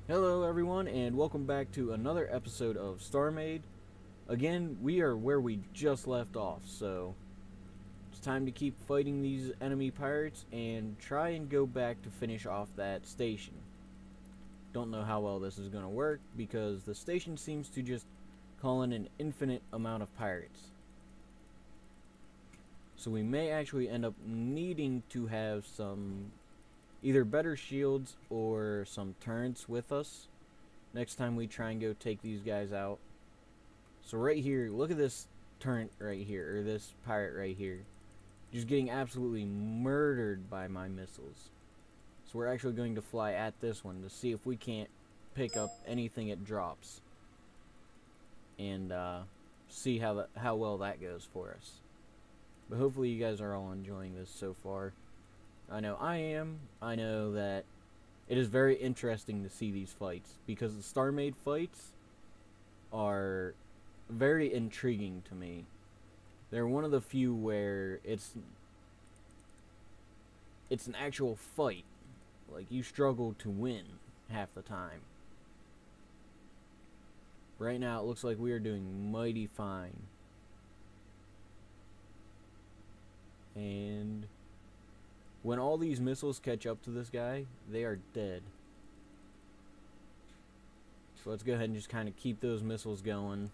Hello everyone and welcome back to another episode of Starmade. Again, we are where we just left off, so it's time to keep fighting these enemy pirates and try and go back to finish off that station. Don't know how well this is going to work because the station seems to just call in an infinite amount of pirates. So we may actually end up needing to have some either better shields or some turrets with us next time we try and go take these guys out. So right here, look at this turret right here, or this pirate right here. Just getting absolutely murdered by my missiles. So we're actually going to fly at this one to see if we can't pick up anything it drops. And see how well that goes for us. But hopefully you guys are all enjoying this so far. I know I am. I know that it is very interesting to see these fights because the Starmade fights are very intriguing to me. They're one of the few where it's an actual fight. Like, you struggle to win half the time. Right now it looks like we are doing mighty fine. And when all these missiles catch up to this guy, they are dead. So let's go ahead and just kind of keep those missiles going.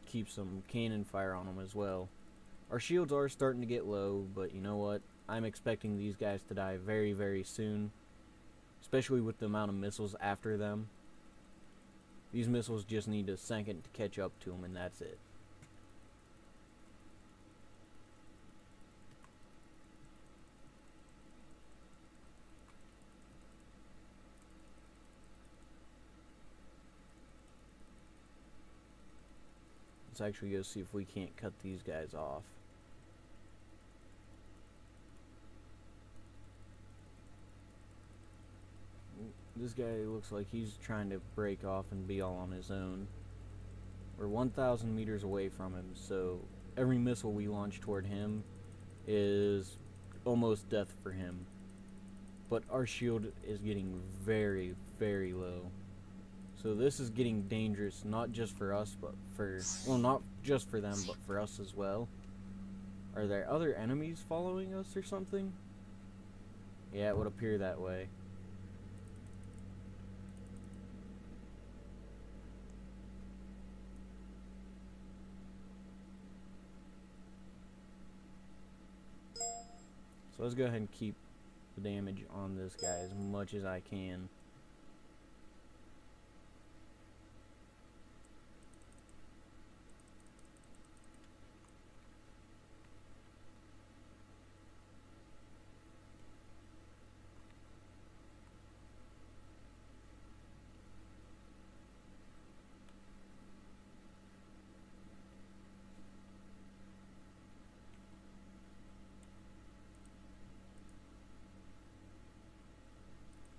Keep some cannon fire on them as well. Our shields are starting to get low, but you know what? I'm expecting these guys to die very, very soon. Especially with the amount of missiles after them. These missiles just need a second to catch up to them, and that's it. Let's actually go see if we can't cut these guys off. This guy looks like he's trying to break off and be all on his own. We're 1,000 meters away from him, so every missile we launch toward him is almost death for him. But our shield is getting very, very low. So this is getting dangerous, not just for us, but for, well, not just for them, but for us as well. Are there other enemies following us or something? Yeah, it would appear that way. So let's go ahead and keep the damage on this guy as much as I can.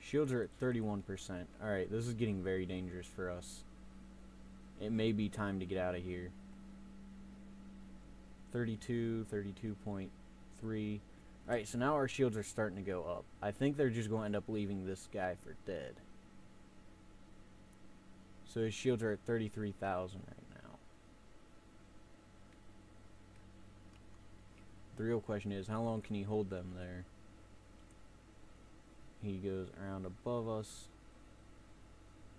Shields are at 31%. Alright, this is getting very dangerous for us. It may be time to get out of here. 32, 32.3. Alright, so now our shields are starting to go up. I think they're just going to end up leaving this guy for dead. So his shields are at 33,000 right now. The real question is, how long can he hold them there? He goes around above us.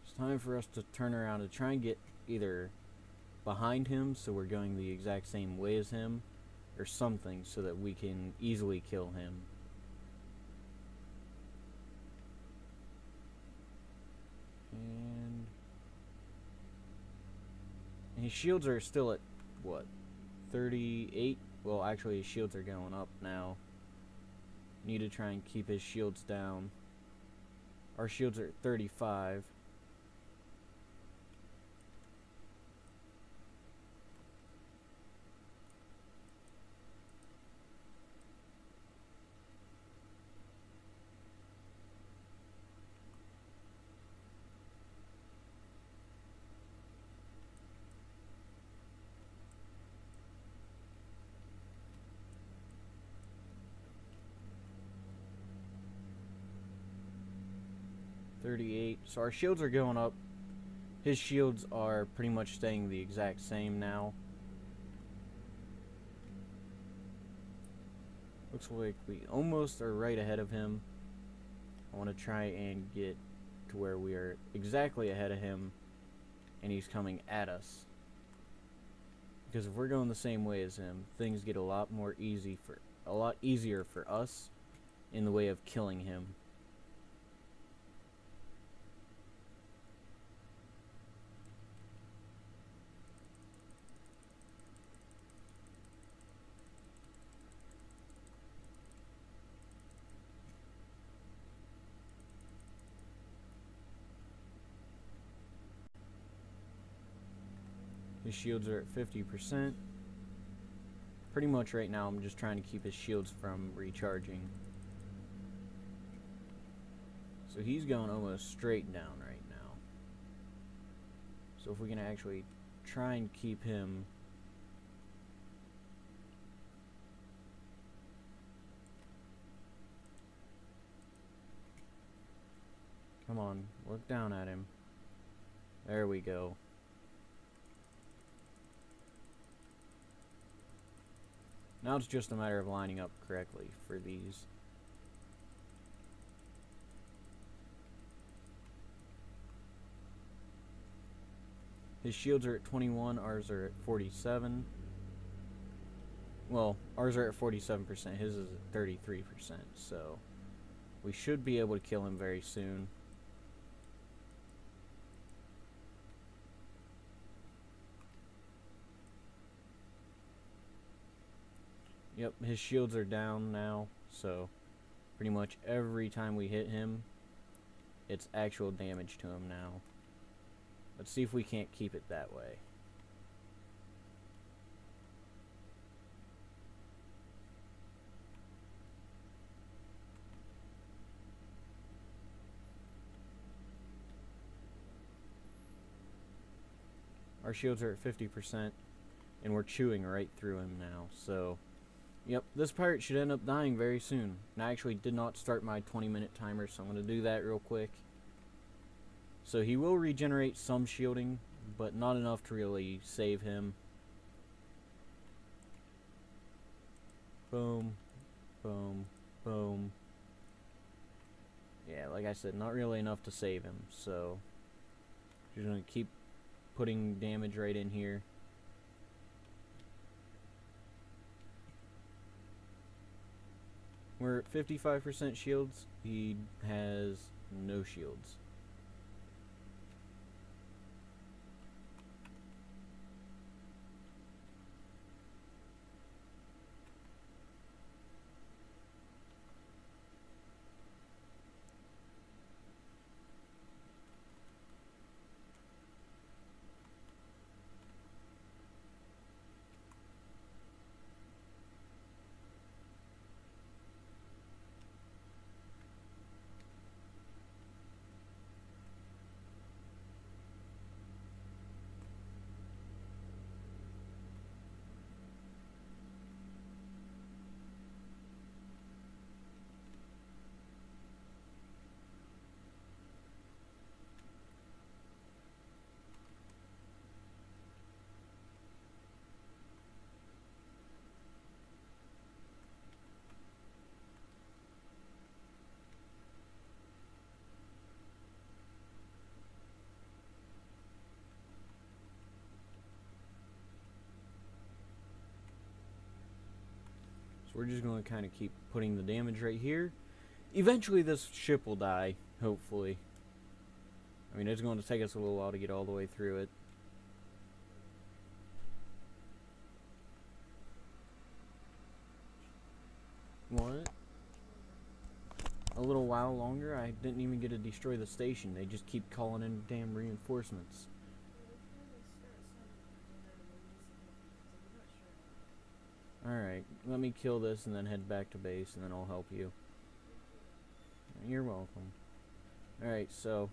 It's time for us to turn around and try and get either behind him so we're going the exact same way as him, or something so that we can easily kill him. And his shields are still at, what, 38? Well, actually his shields are going up now. Need to try and keep his shields down. Our shields are at 35. 38. So our shields are going up. His shields are pretty much staying the exact same now. Looks like we almost are right ahead of him. I want to try and get to where we are exactly ahead of him and he's coming at us. Because if we're going the same way as him, things get a lot easier for us in the way of killing him. His shields are at 50%. Pretty much right now I'm just trying to keep his shields from recharging. So he's going almost straight down right now. So if we can actually try and keep him come on, look down at him. There we go. Now it's just a matter of lining up correctly for these. His shields are at 21, ours are at 47. Well, ours are at 47%, his is at 33%, so we should be able to kill him very soon. Yep, his shields are down now, so pretty much every time we hit him, it's actual damage to him now. Let's see if we can't keep it that way. Our shields are at 50%, and we're chewing right through him now, so yep, this pirate should end up dying very soon. And I actually did not start my 20-minute timer, so I'm going to do that real quick. So he will regenerate some shielding, but not enough to really save him. Boom, boom, boom. Yeah, like I said, not really enough to save him, so just going to keep putting damage right in here. We're at 55% shields. He has no shields. We're just going to kind of keep putting the damage right here. Eventually this ship will die, hopefully. I mean, it's going to take us a little while to get all the way through it. What? A little while longer? I didn't even get to destroy the station. They just keep calling in damn reinforcements. Alright, let me kill this and then head back to base and then I'll help you. You're welcome. Alright, so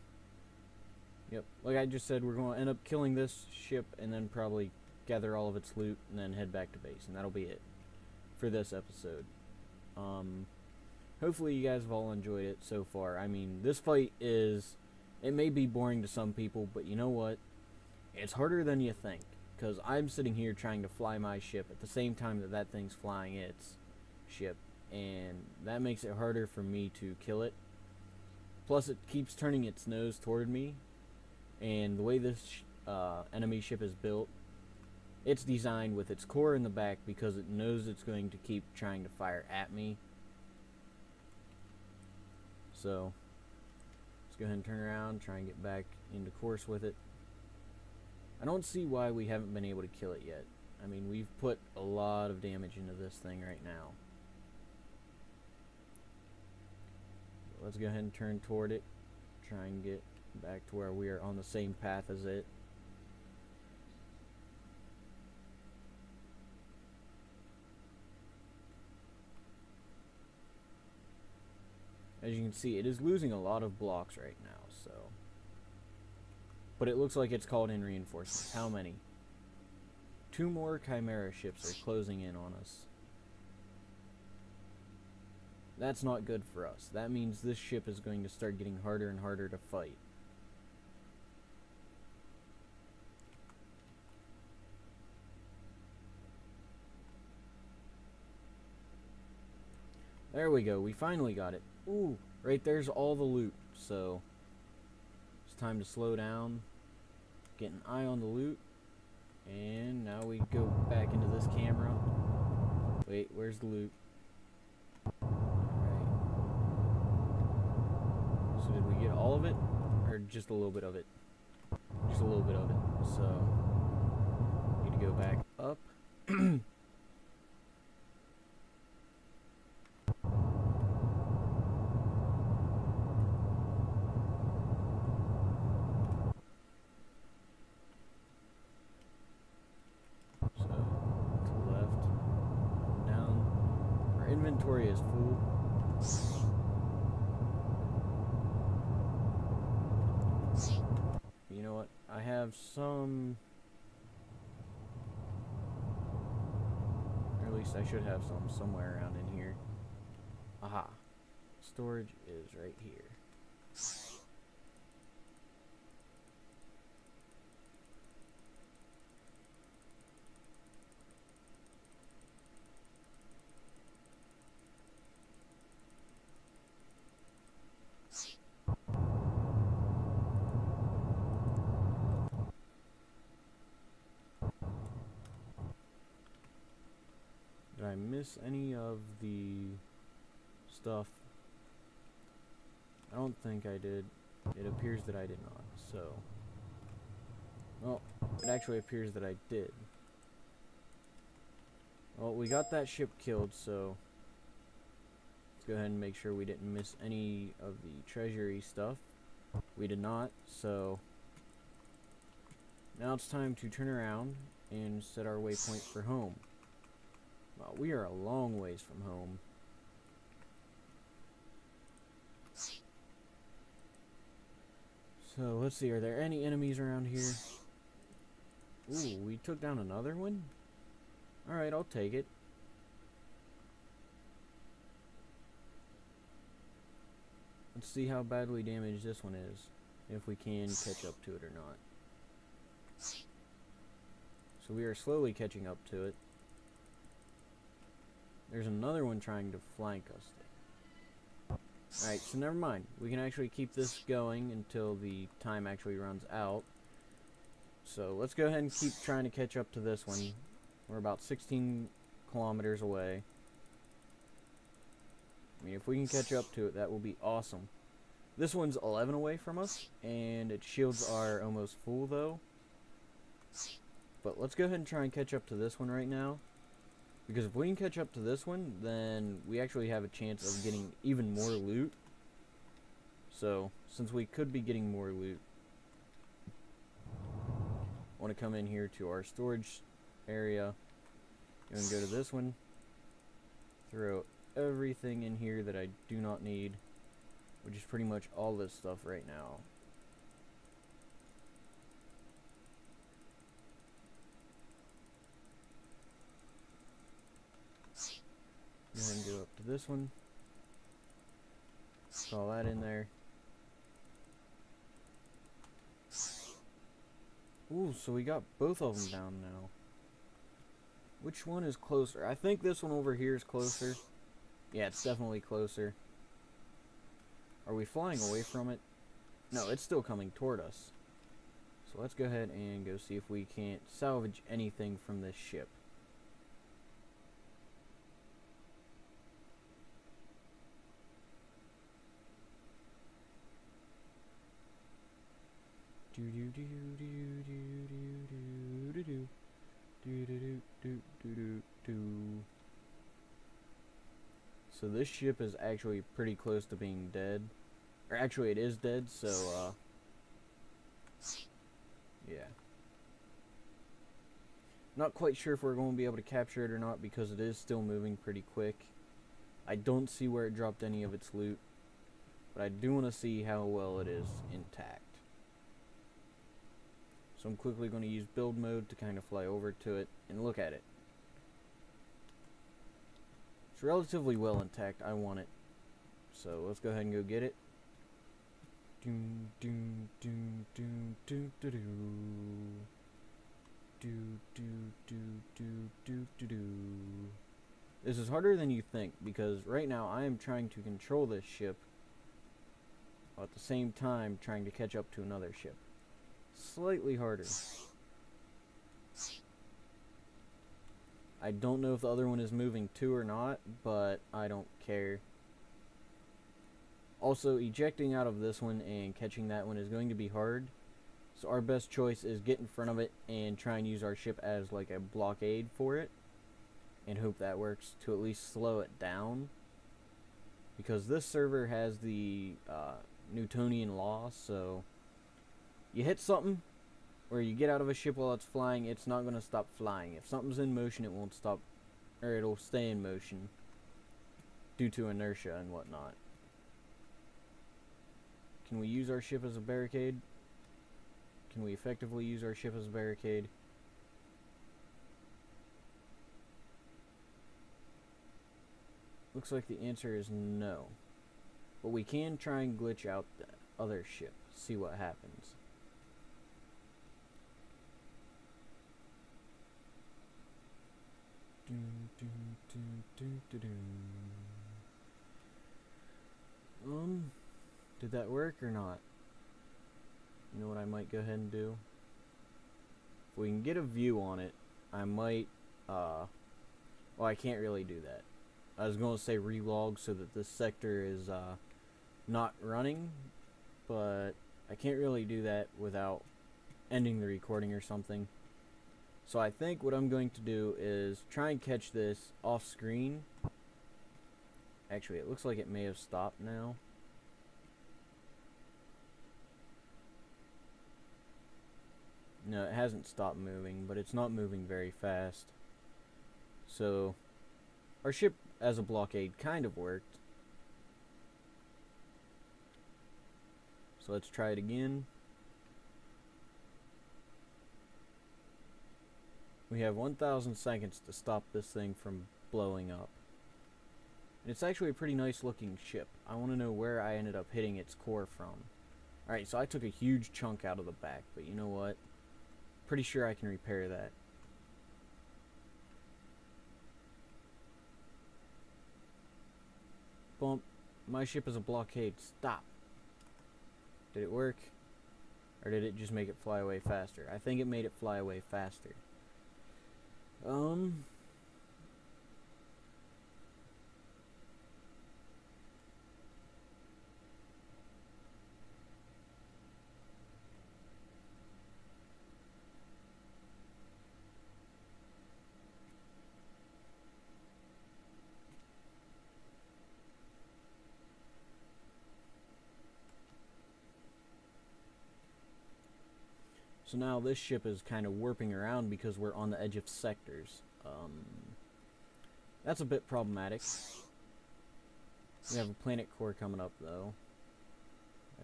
yep, like I just said, we're going to end up killing this ship and then probably gather all of its loot and then head back to base, and that'll be it for this episode. Hopefully you guys have all enjoyed it so far. I mean, this fight is It may be boring to some people, but you know what? It's harder than you think. Because I'm sitting here trying to fly my ship at the same time that that thing's flying its ship. And that makes it harder for me to kill it. Plus, it keeps turning its nose toward me. And the way this enemy ship is built, it's designed with its core in the back because it knows it's going to keep trying to fire at me. So, let's go ahead and turn around, try and get back into course with it. I don't see why we haven't been able to kill it yet. I mean, we've put a lot of damage into this thing right now. Let's go ahead and turn toward it. Try and get back to where we are on the same path as it. As you can see, it is losing a lot of blocks right now, so... But it looks like it's called in reinforcements. How many? 2 more Chimera ships are closing in on us. That's not good for us. That means this ship is going to start getting harder and harder to fight. There we go. We finally got it. Ooh, right there's all the loot. So, it's time to slow down. Get an eye on the loot. And now we go back into this camera. Wait, where's the loot? Alright. So did we get all of it? Or just a little bit of it? Just a little bit of it. So, need to go back up. Inventory is full. You know what? I have some, or at least I should have some somewhere around in here. Aha. Storage is right here. Did I miss any of the stuff? I don't think I did. It appears that I did not, so... Well, it actually appears that I did. Well, we got that ship killed, so... Let's go ahead and make sure we didn't miss any of the treasury stuff. We did not, so... Now it's time to turn around and set our waypoint for home. Well, we are a long ways from home. So, let's see, are there any enemies around here? Ooh, we took down another one? Alright, I'll take it. Let's see how badly damaged this one is. If we can catch up to it or not. So we are slowly catching up to it. There's another one trying to flank us. Alright, so never mind. We can actually keep this going until the time actually runs out. So let's go ahead and keep trying to catch up to this one. We're about 16 kilometers away. I mean, if we can catch up to it, that will be awesome. This one's 11 away from us, and its shields are almost full, though. But let's go ahead and try and catch up to this one right now. Because if we can catch up to this one, then we actually have a chance of getting even more loot. So, since we could be getting more loot, I want to come in here to our storage area and go to this one. Throw everything in here that I do not need, which is pretty much all this stuff right now. Go ahead and go up to this one. Put all that in there. Ooh, so we got both of them down now. Which one is closer? I think this one over here is closer. Yeah, it's definitely closer. Are we flying away from it? No, it's still coming toward us. So let's go ahead and go see if we can't salvage anything from this ship. So this ship is actually pretty close to being dead. Or actually it is dead, so yeah. Not quite sure if we're going to be able to capture it or not because it is still moving pretty quick. I don't see where it dropped any of its loot, but I do want to see how well it is intact. So I'm quickly going to use build mode to kind of fly over to it and look at it. It's relatively well intact. I want it. So let's go ahead and go get it. Doom, doom, doom, doom, doom, doom, doom. This is harder than you think because right now I am trying to control this ship while at the same time trying to catch up to another ship. Slightly harder. I don't know if the other one is moving too or not, but I don't care. Also, ejecting out of this one and catching that one is going to be hard. So our best choice is get in front of it and try and use our ship as like a blockade for it. And hope that works to at least slow it down. Because this server has the Newtonian law, so you hit something or you get out of a ship while it's flying, it's not going to stop flying. If something's in motion, it won't stop, or it'll stay in motion due to inertia and whatnot. Can we use our ship as a barricade? Can we effectively use our ship as a barricade? Looks like the answer is no. But we can try and glitch out the other ship, see what happens. Did that work or not? You know what I might go ahead and do? If we can get a view on it, I might, well, I can't really do that. I was going to say relog so that this sector is, not running, but I can't really do that without ending the recording or something. So I think what I'm going to do is try and catch this off screen. Actually, it looks like it may have stopped now. No, it hasn't stopped moving, but it's not moving very fast. So, our ship as a blockade kind of worked. So let's try it again. We have 1,000 seconds to stop this thing from blowing up. And it's actually a pretty nice looking ship. I want to know where I ended up hitting its core from. Alright, so I took a huge chunk out of the back, but you know what? Pretty sure I can repair that. Bump. My ship is a blockade. Stop. Did it work? Or did it just make it fly away faster? I think it made it fly away faster. So now this ship is kind of warping around because we're on the edge of sectors. That's a bit problematic. We have a planet core coming up though.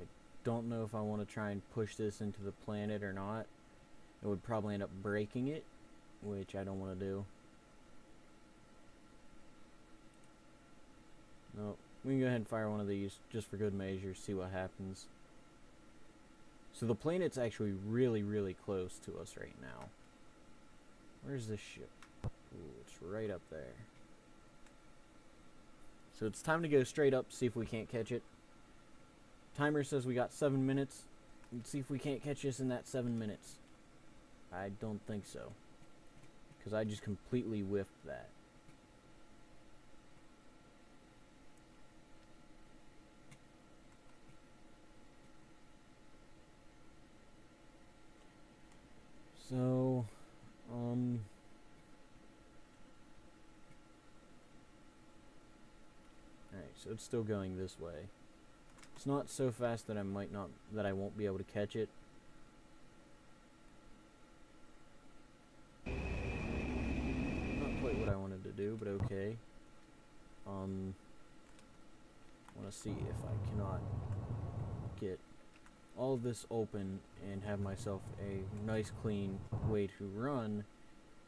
I don't know if I want to try and push this into the planet or not. It would probably end up breaking it, which I don't want to do. No, we can go ahead and fire one of these just for good measure, see what happens. So the planet's actually really, really close to us right now. Where's this ship? Ooh, it's right up there. So it's time to go straight up, see if we can't catch it. Timer says we got 7 minutes. Let's see if we can't catch this in that 7 minutes. I don't think so, because I just completely whiffed that. So, alright, so it's still going this way. It's not so fast that I won't be able to catch it. Not quite what I wanted to do, but okay. Want to see if I cannot get all of this open and have myself a nice clean way to run.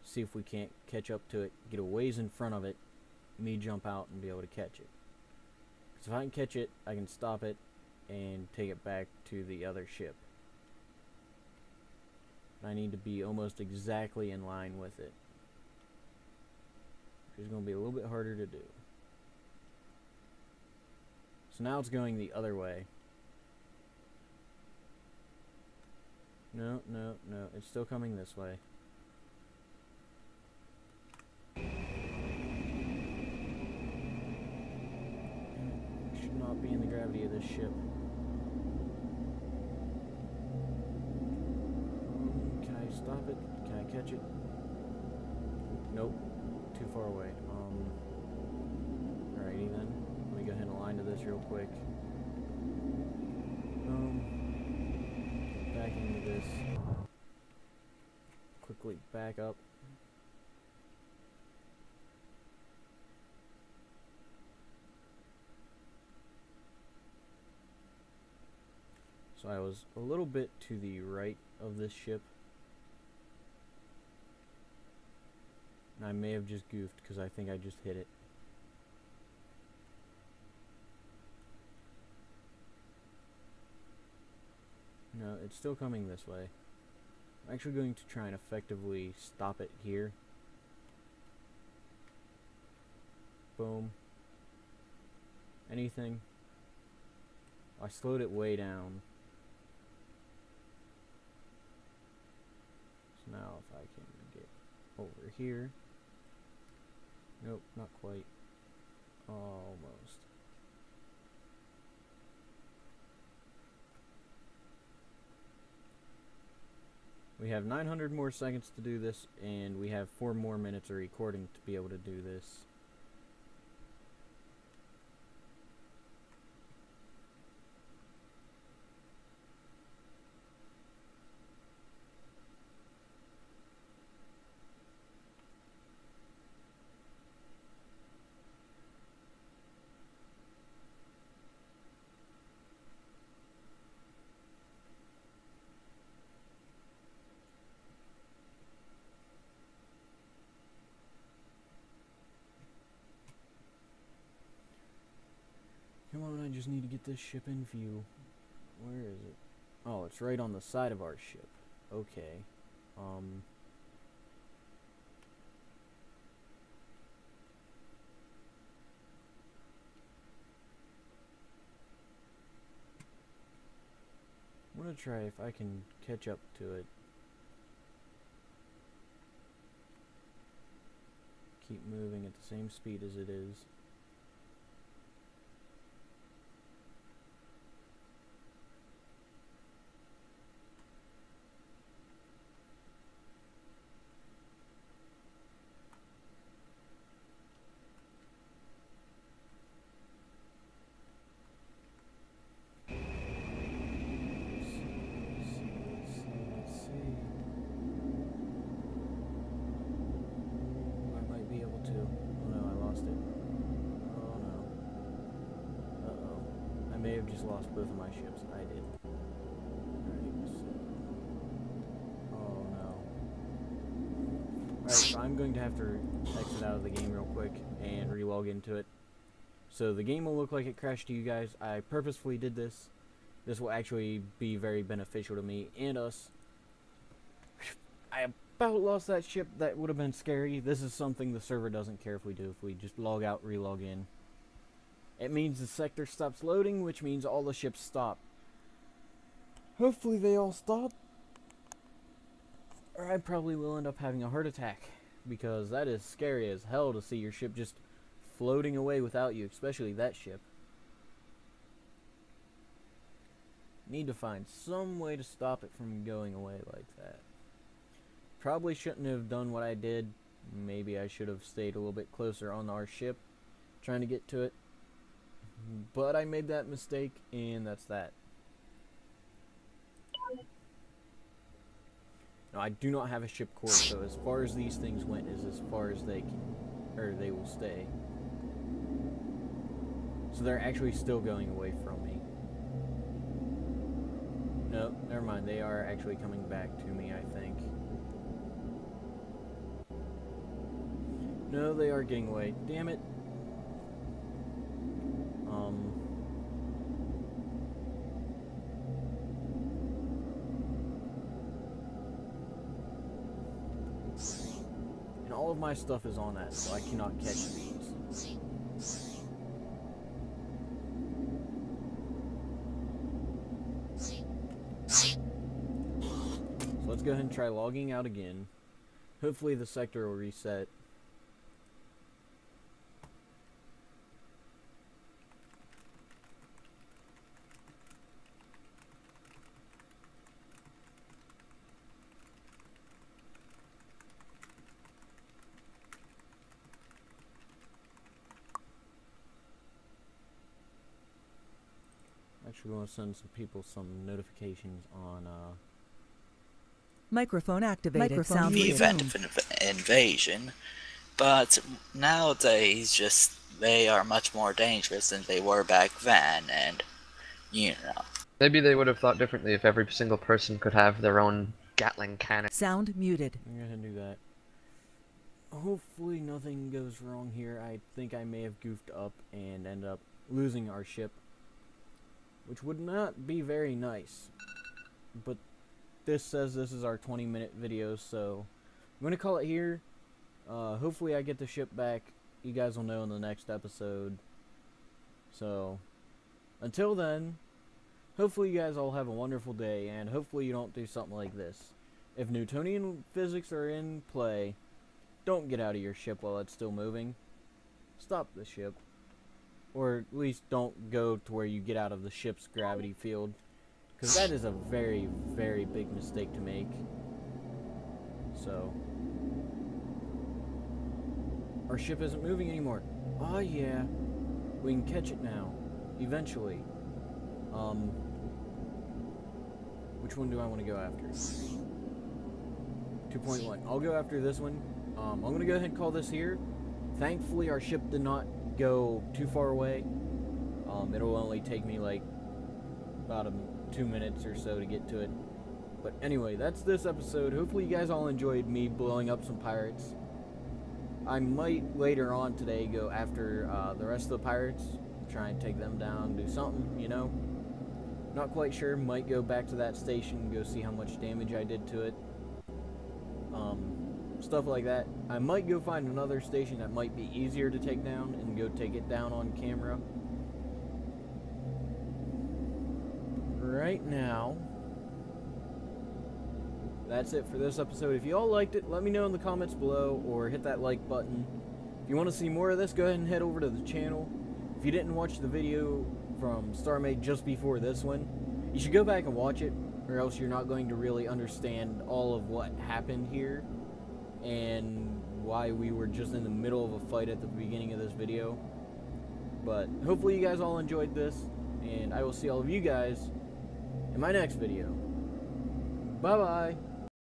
See if we can't catch up to it, get a ways in front of it, me jump out and be able to catch it. Because if I can catch it, I can stop it and take it back to the other ship. I need to be almost exactly in line with it. It's going to be a little bit harder to do. So now it's going the other way. No, no, no. It's still coming this way. Should not be in the gravity of this ship. Can I stop it? Can I catch it? Nope. Too far away. Alrighty then. Let me go ahead and align to this real quick. Back into this. Quickly back up. So I was a little bit to the right of this ship. And I may have just goofed because I think I just hit it. No, it's still coming this way. I'm actually going to try and effectively stop it here. Boom. Anything? I slowed it way down. So now if I can get over here. Nope, not quite. Almost. We have 900 more seconds to do this, and we have 4 more minutes of recording to be able to do this. Come on, I just need to get this ship in view. Where is it? Oh, it's right on the side of our ship. Okay. I'm gonna try if I can catch up to it. Keep moving at the same speed as it is. Just lost both of my ships. I did. Alright, so. Oh no. Alright, so I'm going to have to exit out of the game real quick and relog into it. So the game will look like it crashed to you guys. I purposefully did this. this will actually be very beneficial to me and us. I about lost that ship. That would have been scary. This is something the server doesn't care if we do, if we just log out, relog in. It means the sector stops loading, which means all the ships stop. Hopefully they all stop, or I probably will end up having a heart attack, because that is scary as hell to see your ship just floating away without you, especially that ship. Need to find some way to stop it from going away like that. Probably shouldn't have done what I did. Maybe I should have stayed a little bit closer on our ship, trying to get to it. But I made that mistake, and that's that. Now, I do not have a ship course, so as far as these things went is as far as they can, or they will stay. So they're actually still going away from me. No, never mind. They are actually coming back to me, I think. No, they are getting away. Damn it. And all of my stuff is on that, so I cannot catch these. So let's go ahead and try logging out again. Hopefully the sector will reset. Actually, going to send some people some notifications on. Microphone activated. Microphone event of invasion, but nowadays they are much more dangerous than they were back then, and you know. Maybe they would have thought differently if every single person could have their own Gatling cannon. Sound muted. I'm gonna do that. Hopefully nothing goes wrong here. I think I may have goofed up and end up losing our ship, which would not be very nice. But this says this is our 20-minute video, so I'm going to call it here. Hopefully I get the ship back. You guys will know in the next episode. So, until then, hopefully you guys all have a wonderful day, and hopefully you don't do something like this. If Newtonian physics are in play, don't get out of your ship while it's still moving. Stop the ship. Or at least don't go to where you get out of the ship's gravity field, because that is a very, very big mistake to make. So, our ship isn't moving anymore. Oh yeah, we can catch it now, eventually. Which one do I want to go after? 2.1. I'll go after this one. I'm gonna go ahead and call this here. Thankfully, our ship did not go too far away. It'll only take me like about 2 minutes or so to get to it. But anyway, that's this episode. Hopefully you guys all enjoyed me blowing up some pirates. I might later on today go after the rest of the pirates, try and take them down, do something, you know. Not quite sure. Might go back to that station and go see how much damage I did to it. Stuff like that. I might go find another station that might be easier to take down and go take it down on camera. Right now, that's it for this episode. If you all liked it, let me know in the comments below, or hit that like button. If you want to see more of this, go ahead and head over to the channel. If you didn't watch the video from Starmade just before this one, you should go back and watch it, or else you're not going to really understand all of what happened here and why we were just in the middle of a fight at the beginning of this video. But hopefully you guys all enjoyed this, and I will see all of you guys in my next video. Bye bye.